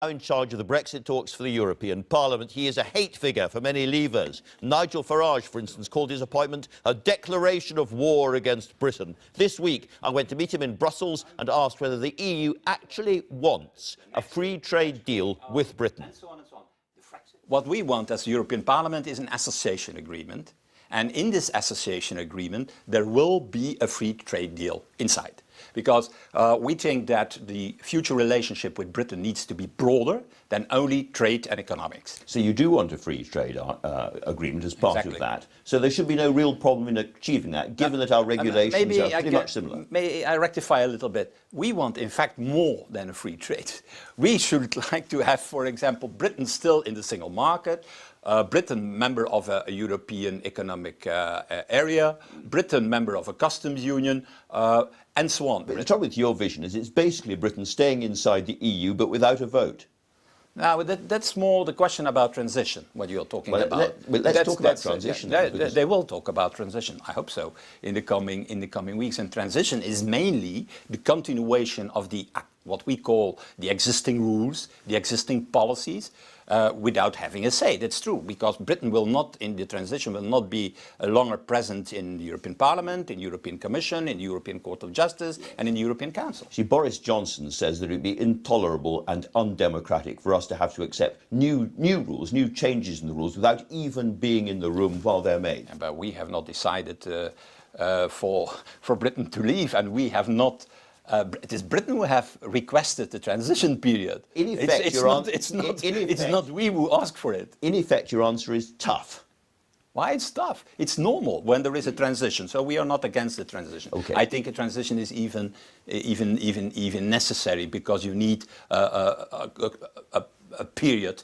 Now in charge of the Brexit talks for the European Parliament. He is a hate figure for many Leavers. Nigel Farage, for instance, called his appointment a declaration of war against Britain. This week, I went to meet him in Brussels and asked whether the EU actually wants a free trade deal with Britain. What we want as the European Parliament is an association agreement. And in this association agreement, there will be a free trade deal inside. Because we think that the future relationship with Britain needs to be broader than only trade and economics. So you do want a free trade agreement as part of that. So there should be no real problem in achieving that, given that our regulations are pretty much similar. May I rectify a little bit? We want, in fact, more than a free trade. We should like to have, for example, Britain still in the single market, Britain member of a European economic area, Britain member of a customs union, and so on. But the trouble with your vision is it's basically Britain staying inside the EU but without a vote. Now, that's more the question about transition, what you're talking about. Let's talk about transition. They will talk about transition, I hope so, in the coming weeks. And transition is mainly the continuation of what we call the existing rules, the existing policies, without having a say. That's true, because Britain will not, in the transition, will not be longer present in the European Parliament, in the European Commission, in the European Court of Justice, and in the European Council. See, Boris Johnson says that it would be intolerable and undemocratic for us to have to accept new rules, new changes in the rules, without even being in the room while they're made. But we have not decided for Britain to leave, and we have not. It is Britain who have requested the transition period. In effect, it's not we who ask for it. In effect, your answer is tough. Why it's tough? It's normal when there is a transition. So we are not against the transition. Okay. I think a transition is even necessary, because you need a period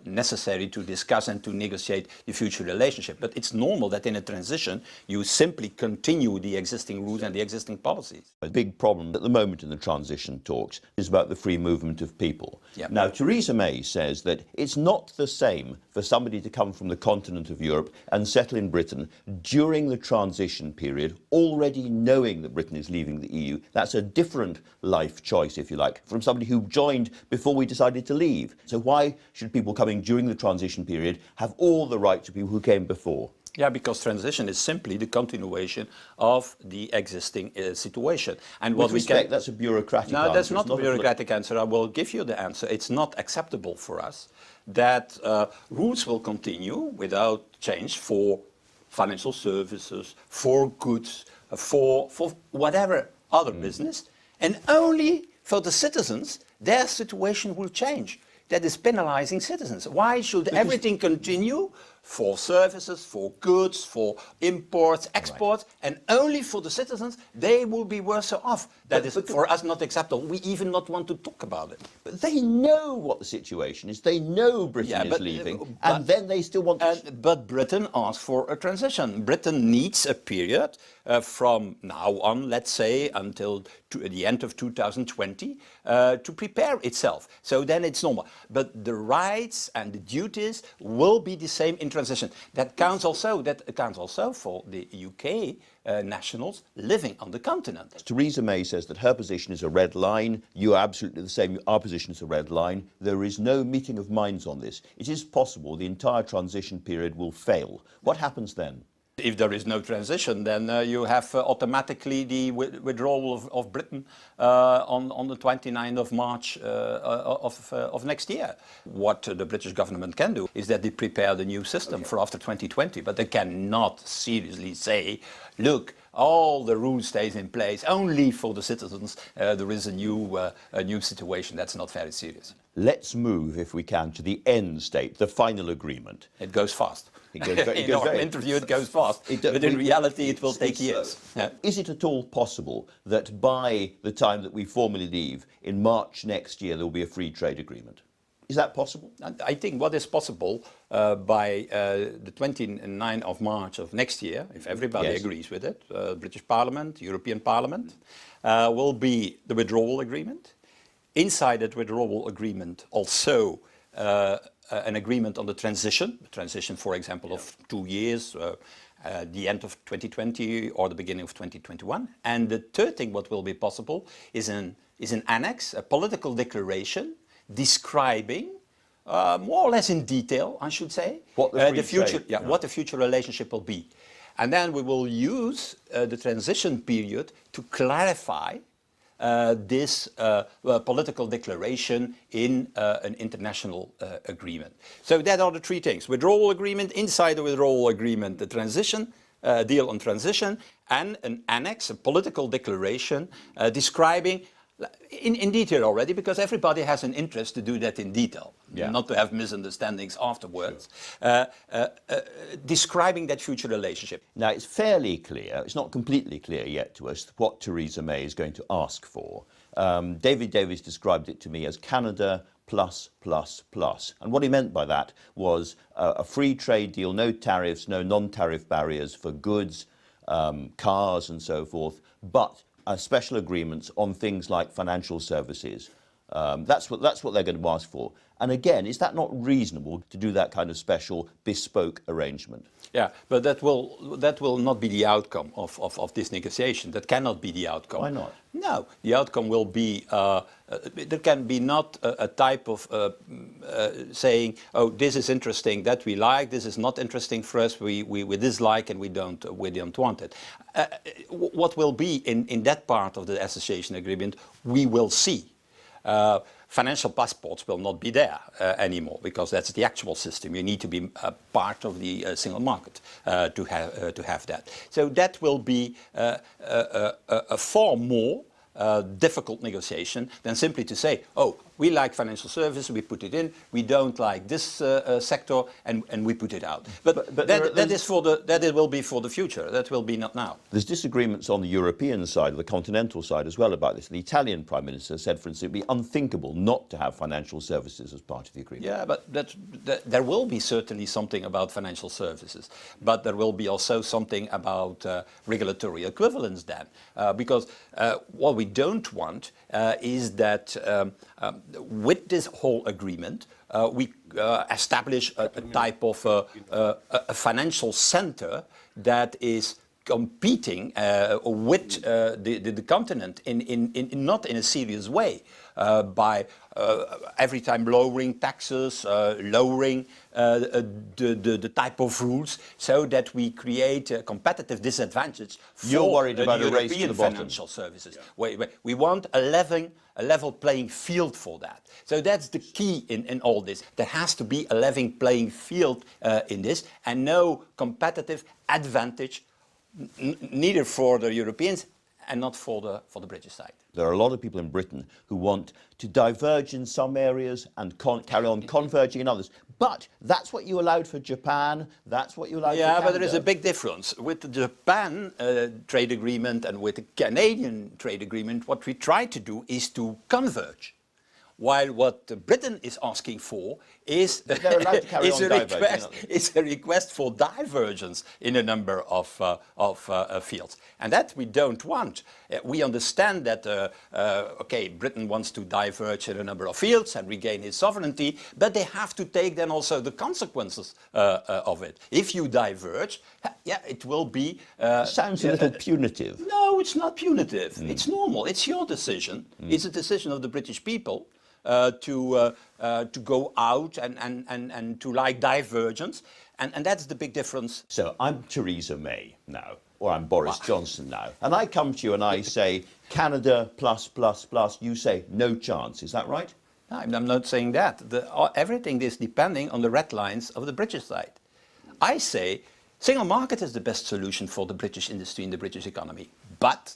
necessary to discuss and to negotiate the future relationship. But it's normal that in a transition you simply continue the existing rules and the existing policies. A big problem at the moment in the transition talks is about the free movement of people. Yep. Now, Theresa May says that it's not the same for somebody to come from the continent of Europe and settle in Britain during the transition period, already knowing that Britain is leaving the EU. That's a different life choice, if you like, from somebody who joined before we decided to leave. So why should people coming during the transition period have all the rights to people who came before? Yeah, because transition is simply the continuation of the existing situation. And with respect, that's a bureaucratic answer. No, that's not a bureaucratic answer. I will give you the answer. It's not acceptable for us that rules will continue without change for financial services, for goods, for whatever other business, and only for the citizens, their situation will change. That is penalizing citizens. Why should everything continue for services, for goods, for imports, exports, and only for the citizens? They will be worse off. That is for us not acceptable. We even not want to talk about it. But they know what the situation is. They know Britain is leaving, and then they still want to... But Britain asks for a transition. Britain needs a period from now on, let's say, until the end of 2020, to prepare itself. So then it's normal. But the rights and the duties will be the same in transition. That counts also for the UK nationals living on the continent. Theresa May says that her position is a red line. You are absolutely the same. Our position is a red line. There is no meeting of minds on this. It is possible the entire transition period will fail. What happens then? If there is no transition, then you have automatically the withdrawal of Britain on the 29th of March of next year. What the British government can do is that they prepare the new system for after 2020, but they cannot seriously say, look, all the rules stays in place, only for the citizens there is a new situation. That's not very serious. Let's move, if we can, to the end state, the final agreement. It goes fast. In our interview it goes fast, but in reality it will take years. Yeah. Is it at all possible that by the time that we formally leave, in March next year, there will be a free trade agreement? Is that possible? I think what is possible by the 29th of March of next year, if everybody agrees with it, British Parliament, European Parliament, will be the withdrawal agreement. Inside that withdrawal agreement also an agreement on the transition, for example, of 2 years, the end of 2020 or the beginning of 2021. And the third thing what will be possible is an annex, a political declaration describing more or less in detail, I should say, what the future, what the future relationship will be. And then we will use the transition period to clarify this political declaration in an international agreement. So that are the three things: withdrawal agreement, inside the withdrawal agreement, the transition deal on transition, and an annex, a political declaration describing in detail already, because everybody has an interest to do that in detail, not to have misunderstandings afterwards, describing that future relationship. Now, it's fairly clear, it's not completely clear yet to us, what Theresa May is going to ask for. David Davies described it to me as Canada plus, plus, plus. And what he meant by that was a free trade deal, no tariffs, no non-tariff barriers for goods, cars and so forth, but special agreements on things like financial services. That's what they're going to ask for. And again, is that not reasonable to do that kind of special bespoke arrangement? Yeah, but that will not be the outcome of this negotiation. That cannot be the outcome. Why not? No, the outcome will be, there can be not a type of saying, oh, this is interesting, that we like, this is not interesting for us, we dislike and we don't want it. What will be in that part of the association agreement, we will see. Financial passports will not be there anymore, because that's the actual system. You need to be a part of the single market to have that. So that will be a far more difficult negotiation than simply to say, oh, we like financial services, we put it in, we don't like this sector, and we put it out. But that will be for the future, that will be not now. There's disagreements on the European side, the continental side as well about this. The Italian Prime Minister said, for instance, it would be unthinkable not to have financial services as part of the agreement. Yeah, but there will be certainly something about financial services, but there will be also something about regulatory equivalence then, because what we don't want is that with this whole agreement, we establish a type of a financial center that is competing with the continent not in a serious way, by every time lowering taxes, lowering the type of rules, so that we create a competitive disadvantage for You're worried about a race to the bottom. Financial services. Yeah. We want a level playing field for that. So that's the key in all this. There has to be a level playing field in this, and no competitive advantage, neither for the Europeans and not for the British side. There are a lot of people in Britain who want to diverge in some areas and carry on converging in others. But that's what you allowed for Japan, that's what you allowed for Canada. Yeah, but there is a big difference. With the Japan trade agreement and with the Canadian trade agreement, what we try to do is to converge. While what Britain is asking for is, a request for divergence in a number of fields. And that we don't want. We understand that, okay, Britain wants to diverge in a number of fields and regain its sovereignty, but they have to take then also the consequences of it. If you diverge, yeah, it will be... Sounds a little punitive. No, it's not punitive. It's normal. It's your decision. It's a decision of the British people. To go out and to like divergence, and that's the big difference. So I'm Theresa May now, or I'm Boris Johnson now, and I come to you and I say Canada plus plus plus. You say no chance. Is that right? No, I'm not saying that. Everything is depending on the red lines of the British side. I say single market is the best solution for the British industry and the British economy, but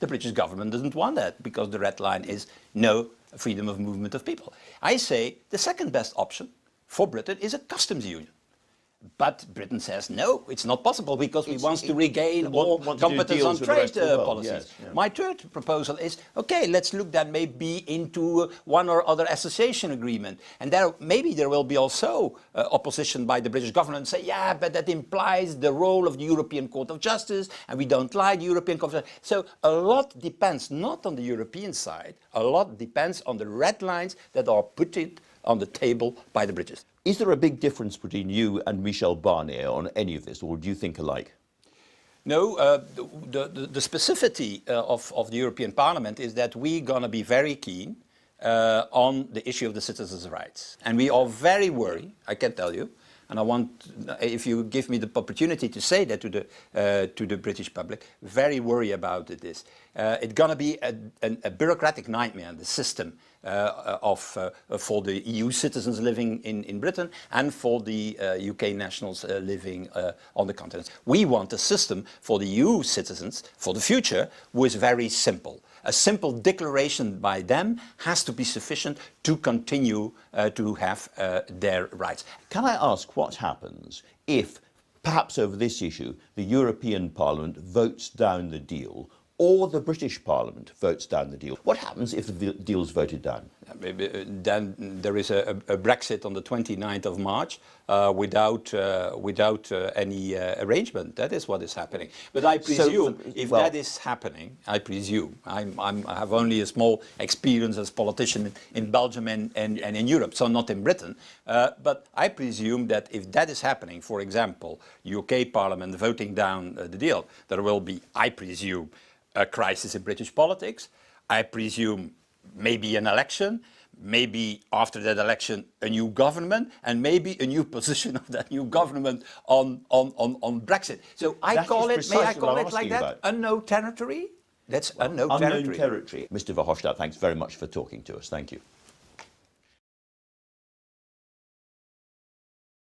the British government doesn't want that, because the red line is no freedom of movement of people. I say the second best option for Britain is a customs union. But Britain says, no, it's not possible, because we want to regain all competence on trade policies. Yes, yeah. My third proposal is, okay, let's look then maybe into one or other association agreement. And maybe there will be also opposition by the British government, say, yeah, but that implies the role of the European Court of Justice, and we don't like the European Court of Justice. So a lot depends not on the European side, a lot depends on the red lines that are put on the table by the British. Is there a big difference between you and Michel Barnier on any of this, or do you think alike? No, the specificity of the European Parliament is that we're going to be very keen on the issue of the citizens' rights. And we are very worried, I can tell you, and I want, if you give me the opportunity to say that to the British public, very worried about this. It's going to be a bureaucratic nightmare, the system for the EU citizens living in Britain and for the UK nationals living on the continent. We want a system for the EU citizens for the future who is very simple. A simple declaration by them has to be sufficient to continue to have their rights. Can I ask what happens if, perhaps over this issue, the European Parliament votes down the deal or the British Parliament votes down the deal? What happens if the deal is voted down? Then there is a Brexit on the 29th of March without any arrangement. That is what is happening. But I presume that is happening, I presume, I have only a small experience as a politician in Belgium and in Europe, so not in Britain. But I presume that if that is happening, for example, UK Parliament voting down the deal, there will be, I presume, a crisis in British politics. I presume maybe an election, maybe after that election a new government, and maybe a new position of that new government on Brexit. So I call it, may I call it like that, unknown territory? That's unknown territory. Mr. Verhofstadt, thanks very much for talking to us. Thank you.